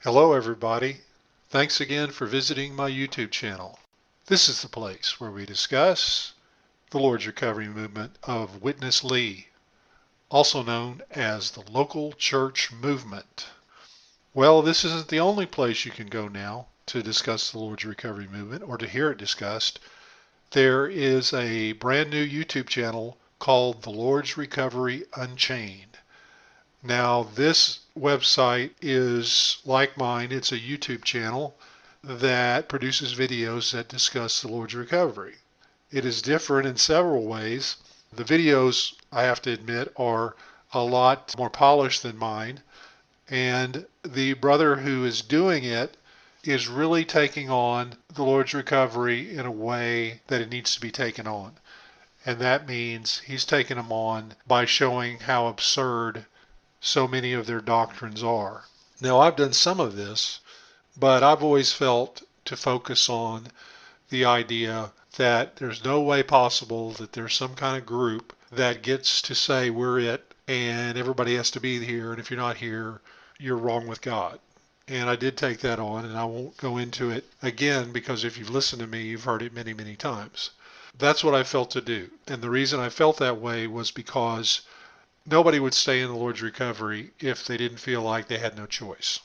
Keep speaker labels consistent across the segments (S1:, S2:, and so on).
S1: Hello everybody. Thanks again for visiting my YouTube channel. This is the place where we discuss the Lord's Recovery Movement of Witness Lee, also known as the Local Church Movement. Well, this isn't the only place you can go now to discuss the Lord's Recovery Movement or to hear it discussed. There is a brand new YouTube channel called the Lord's Recovery Unchained. Now, this website is like mine. It's a YouTube channel that produces videos that discuss the Lord's recovery. It is different in several ways. The videos, I have to admit, are a lot more polished than mine, and the brother who is doing it is really taking on the Lord's recovery in a way that it needs to be taken on. And that means he's taking them on by showing how absurd so many of their doctrines are. Now, I've done some of this, but I've always felt to focus on the idea that there's no way possible that there's some kind of group that gets to say we're it and everybody has to be here, and if you're not here, you're wrong with God. And I did take that on, and I won't go into it again because if you've listened to me, you've heard it many, many times. That's what I felt to do. And the reason I felt that way was because nobody would stay in the Lord's recovery if they didn't feel like they had no choice.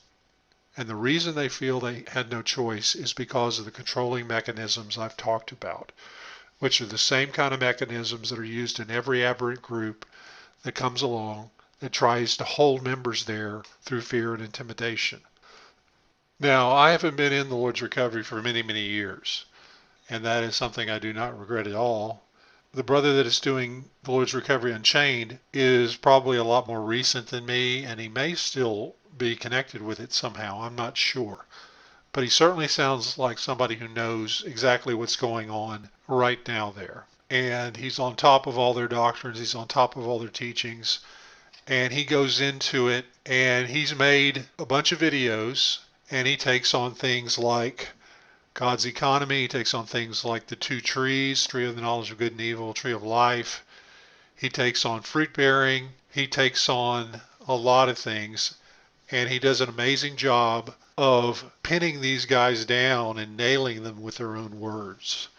S1: And the reason they feel they had no choice is because of the controlling mechanisms I've talked about, which are the same kind of mechanisms that are used in every aberrant group that comes along that tries to hold members there through fear and intimidation. Now, I haven't been in the Lord's recovery for many, many years, and that is something I do not regret at all. The brother that is doing the Lord's Recovery Unchained is probably a lot more recent than me, and he may still be connected with it somehow. I'm not sure. But he certainly sounds like somebody who knows exactly what's going on right now there. And he's on top of all their doctrines. He's on top of all their teachings. And he goes into it, and he's made a bunch of videos, and he takes on things like God's economy. He takes on things like the two trees, tree of the knowledge of good and evil, tree of life. He takes on fruit bearing. He takes on a lot of things. And he does an amazing job of pinning these guys down and nailing them with their own words.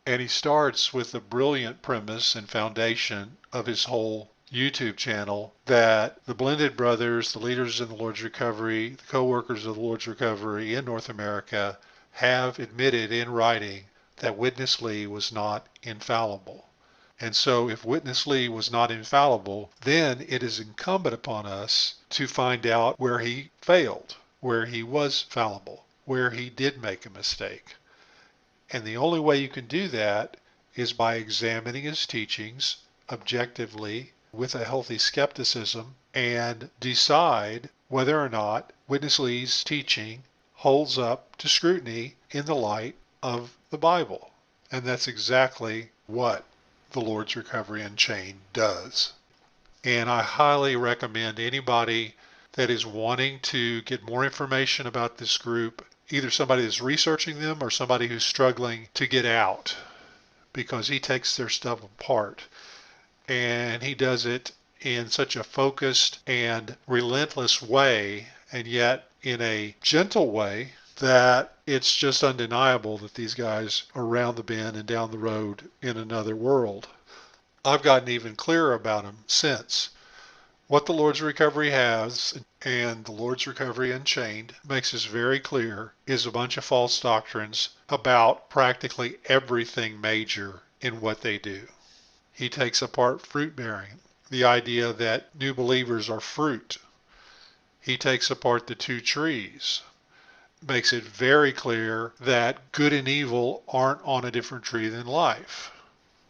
S1: And he starts with the brilliant premise and foundation of his whole YouTube channel that the Blended Brothers, the leaders in the Lord's Recovery, the co-workers of the Lord's Recovery in North America, have admitted in writing that Witness Lee was not infallible. And so if Witness Lee was not infallible, then it is incumbent upon us to find out where he failed, where he was fallible, where he did make a mistake. And the only way you can do that is by examining his teachings objectively with a healthy skepticism and decide whether or not Witness Lee's teaching holds up to scrutiny in the light of the Bible. And that's exactly what the Lord's Recovery Unchained does. And I highly recommend anybody that is wanting to get more information about this group, either somebody that's researching them or somebody who's struggling to get out, because he takes their stuff apart. And he does it in such a focused and relentless way, and yet in a gentle way, that it's just undeniable that these guys are around the bend and down the road in another world. I've gotten even clearer about them since. What the Lord's Recovery has, and the Lord's Recovery Unchained makes us very clear, is a bunch of false doctrines about practically everything major in what they do. He takes apart fruit bearing, the idea that new believers are fruit. He takes apart the two trees, makes it very clear that good and evil aren't on a different tree than life.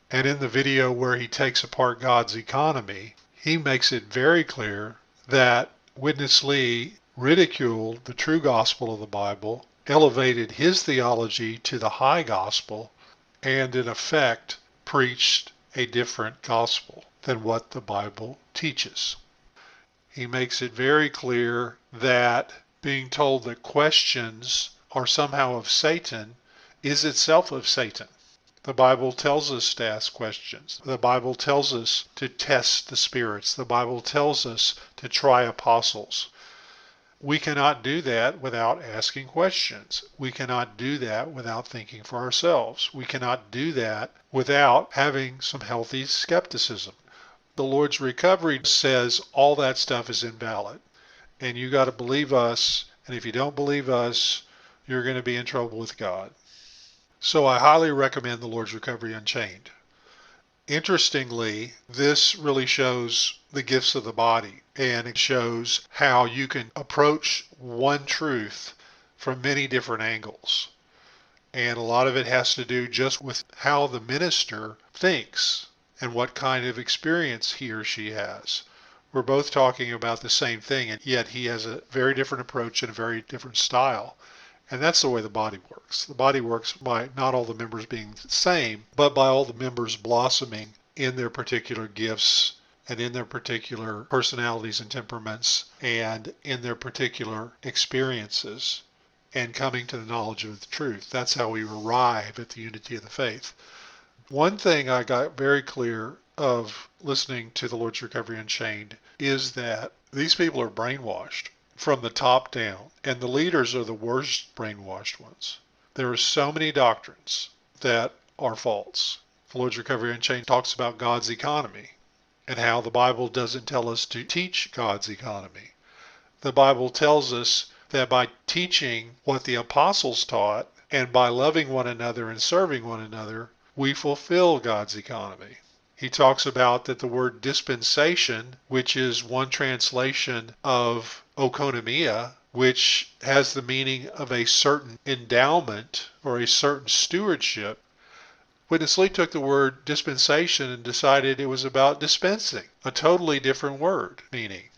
S1: And in the video where he takes apart God's economy, he makes it very clear that Witness Lee ridiculed the true gospel of the Bible, elevated his theology to the high gospel, and in effect preached a different gospel than what the Bible teaches. He makes it very clear that being told that questions are somehow of Satan is itself of Satan. The Bible tells us to ask questions. The Bible tells us to test the spirits. The Bible tells us to try apostles. We cannot do that without asking questions. We cannot do that without thinking for ourselves. We cannot do that without having some healthy skepticism. The Lord's recovery says all that stuff is invalid. And you got to believe us. And if you don't believe us, you're going to be in trouble with God. So I highly recommend the Lord's Recovery Unchained. Interestingly, this really shows the gifts of the body, and it shows how you can approach one truth from many different angles. And a lot of it has to do just with how the minister thinks and what kind of experience he or she has. We're both talking about the same thing, and yet he has a very different approach and a very different style. And that's the way the body works. The body works by not all the members being the same, but by all the members blossoming in their particular gifts and in their particular personalities and temperaments and in their particular experiences and coming to the knowledge of the truth. That's how we arrive at the unity of the faith. One thing I got very clear of listening to the Lord's Recovery Unchained is that these people are brainwashed from the top down, and the leaders are the worst brainwashed ones. There are so many doctrines that are false. The Lord's Recovery Unchained talks about God's economy and how the Bible doesn't tell us to teach God's economy. The Bible tells us that by teaching what the apostles taught and by loving one another and serving one another, we fulfill God's economy. He talks about that the word dispensation, which is one translation of oikonomia, which has the meaning of a certain endowment or a certain stewardship. Witness Lee took the word dispensation and decided it was about dispensing, a totally different word meaning.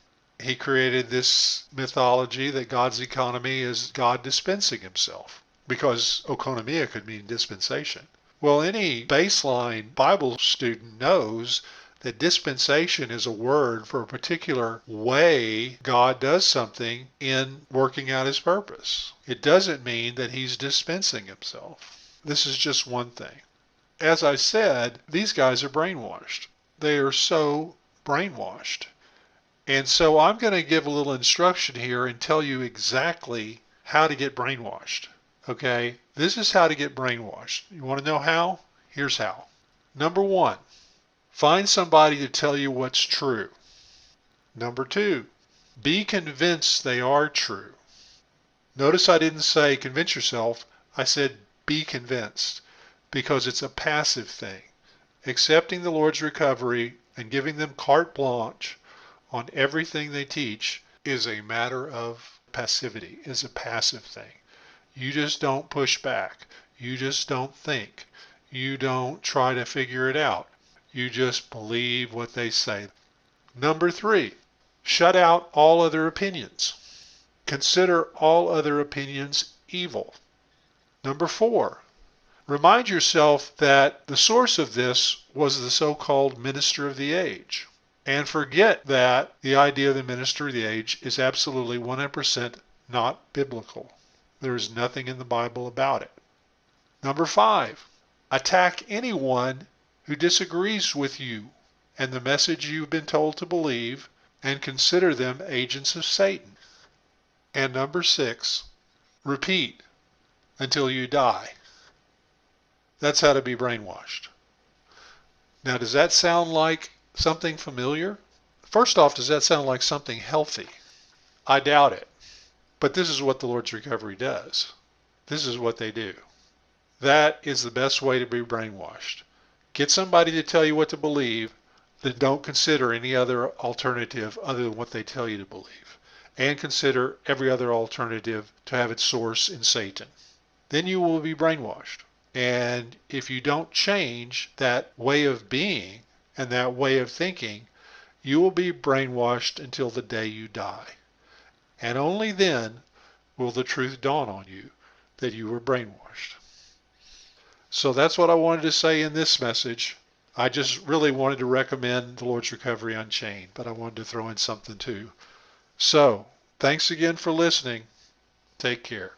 S1: He created this mythology that God's economy is God dispensing himself, because oikonomia could mean dispensation. Well, any baseline Bible student knows that dispensation is a word for a particular way God does something in working out his purpose. It doesn't mean that he's dispensing himself. This is just one thing. As I said, these guys are brainwashed. They are so brainwashed. And so I'm going to give a little instruction here and tell you exactly how to get brainwashed. Okay? This is how to get brainwashed. You want to know how? Here's how. Number one, find somebody to tell you what's true. Number two, be convinced they are true. Notice I didn't say convince yourself. I said be convinced, because it's a passive thing. Accepting the Lord's recovery and giving them carte blanche on everything they teach is a matter of passivity, is a passive thing. You just don't push back. You just don't think. You don't try to figure it out. You just believe what they say. Number three, shut out all other opinions. Consider all other opinions evil. Number four, remind yourself that the source of this was the so-called minister of the age. And forget that the idea of the minister of the age is absolutely 100% not biblical. There is nothing in the Bible about it. Number five, attack anyone who disagrees with you and the message you've been told to believe, and consider them agents of Satan. And number six, repeat until you die. That's how to be brainwashed. Now, does that sound like something familiar? First off, does that sound like something healthy? I doubt it. But this is what the Lord's recovery does. This is what they do. That is the best way to be brainwashed. Get somebody to tell you what to believe, then don't consider any other alternative other than what they tell you to believe. And consider every other alternative to have its source in Satan. Then you will be brainwashed. And if you don't change that way of being and that way of thinking, you will be brainwashed until the day you die. And only then will the truth dawn on you that you were brainwashed. So that's what I wanted to say in this message. I just really wanted to recommend the Lord's Recovery Unchained, but I wanted to throw in something too. So, thanks again for listening. Take care.